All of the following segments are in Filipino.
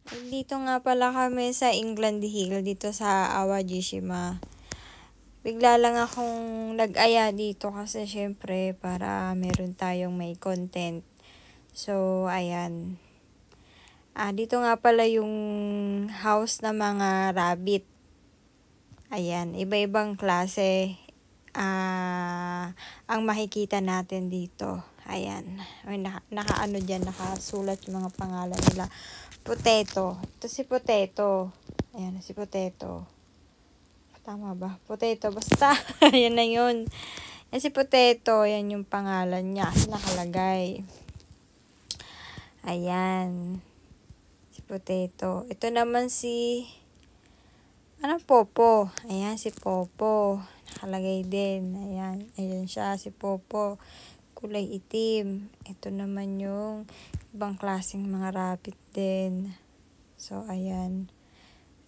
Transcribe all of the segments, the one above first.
Dito nga pala kami sa England Hill, dito sa Awajishima. Bigla lang akong nag-aya dito kasi syempre para meron tayong may content. So, ayan. Dito nga pala yung house ng mga rabbit. Ayan, iba-ibang klase ang makikita natin dito. Ayan, may naka-ano dyan, nakasulat yung mga pangalan nila. Potato. Ito si Potato. Ayan, si Potato. Tama ba? Potato. Basta, ayan na yun. Yan si Potato. Yan yung pangalan niya. Nakalagay. Ayan. Si Potato. Ito naman si Popo. Ayan, si Popo. Nakalagay din. Ayan. Ayan siya, si Popo. Kulay itim. Ito naman yung ibang klaseng mga rabbit din. So, ayan.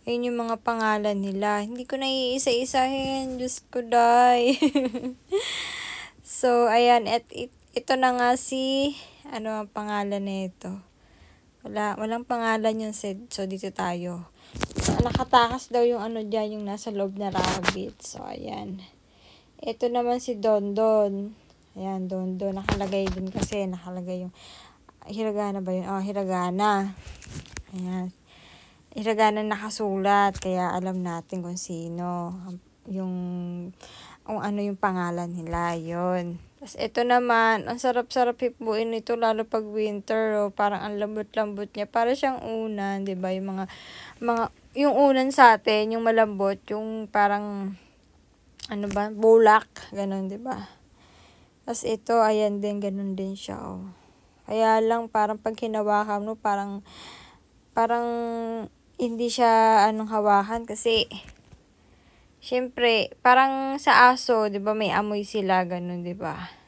Ayun yung mga pangalan nila. Hindi ko na iisa-isahin. Diyos ko, day. So, ayan. Ito na nga si, ano ang pangalan nito? Walang pangalan yung set. So, dito tayo. So, nakatakas daw yung ano dyan, yung nasa loob na rabbit. So, ayan. Ito naman si Dondon. Ayan, Dondon. Nakalagay din kasi. Nakalagay yung hiragana ba yun? Oh, hiragana. Ayan. Hiragana nakasulat. Kaya alam natin kung sino. Kung ano yung pangalan nila. Yun. Tapos ito naman. Ang sarap-sarap hipuin ito. Lalo pag winter. Oh, parang ang lambot-lambot niya. Para siyang unan. Diba? Yung yung unan sa atin. Yung malambot. Yung parang bulak. Ganon, diba? Tapos ito. Ayan din. Ganon din siya. Oh. Kaya lang parang pag hinawakan mo, parang hindi siya hawakan kasi syempre parang sa aso, 'di ba, may amoy sila ganun, 'di ba?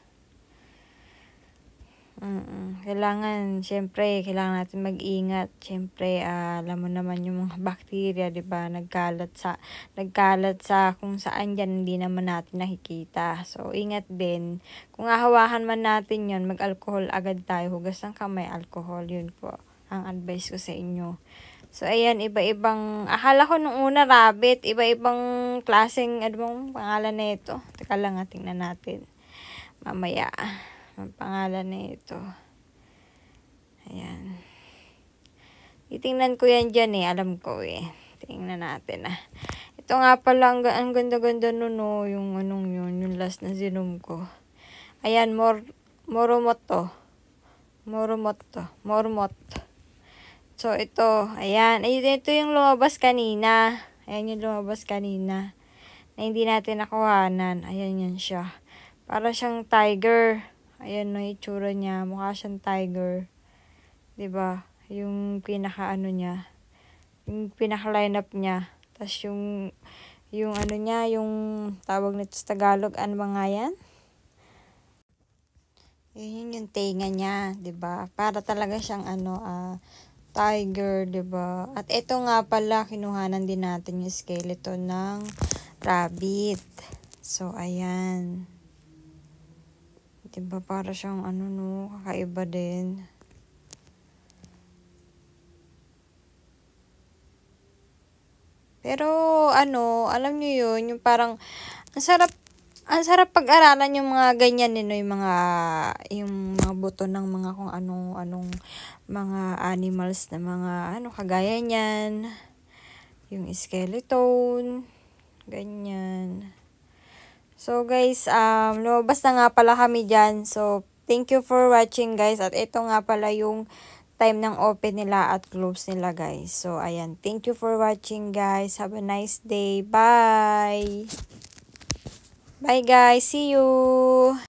Kailangan natin mag-ingat. Syempre, alam mo naman yung mga bacteria, 'di ba? Nagkalat sa kung saan diyan hindi naman natin nakikita. So, ingat din. Kung hahawakan man natin 'yon, mag-alcohol agad tayo. Hugas ng kamay, alcohol, 'yun po ang advice ko sa inyo. So, ayan, iba-ibang, akala ko nung una rabbit, iba-ibang klaseng, ano bang pangalan na ito? Teka lang, tingnan natin. Mamaya. Ang pangalan na ito. Ayan. Titingnan ko yan dyan eh. Alam ko eh. Tingnan natin ah. Ito nga pala. Ang ganda-ganda nun oh. Yung anong yun. Yung last na zinom ko. Ayan. Moromot. So ito. Ayan. Ito yung lumabas kanina. Ayan yung lumabas kanina. Na hindi natin nakuhanan. Ayan yan siya. Para siyang tiger. Ayan no, itsura niya. Mukha siyang tiger. 'Di ba? Yung niya. Yung pinaka-line up niya. Tapos yung ano niya, yung tawag nito sa Tagalog, ano ba nga yan? Yun yung tenga niya, 'di ba? Para talaga siyang tiger, 'di ba? At ito nga pala, kinuhanan din natin yung skeleton ng rabbit. So, ayan. Diba para siyang kakaiba din. Pero alam niyo yun, yung parang ang sarap pag-aralan yung mga ganyan yung mga buto ng mga kung anong mga animals na mga kagaya niyan. Yung skeleton, ganyan. So guys, lumabas na nga pala kami dyan. So, thank you for watching guys. At ito nga pala yung time ng open nila at close nila guys. So, ayan. Thank you for watching guys. Have a nice day. Bye! Bye guys. See you!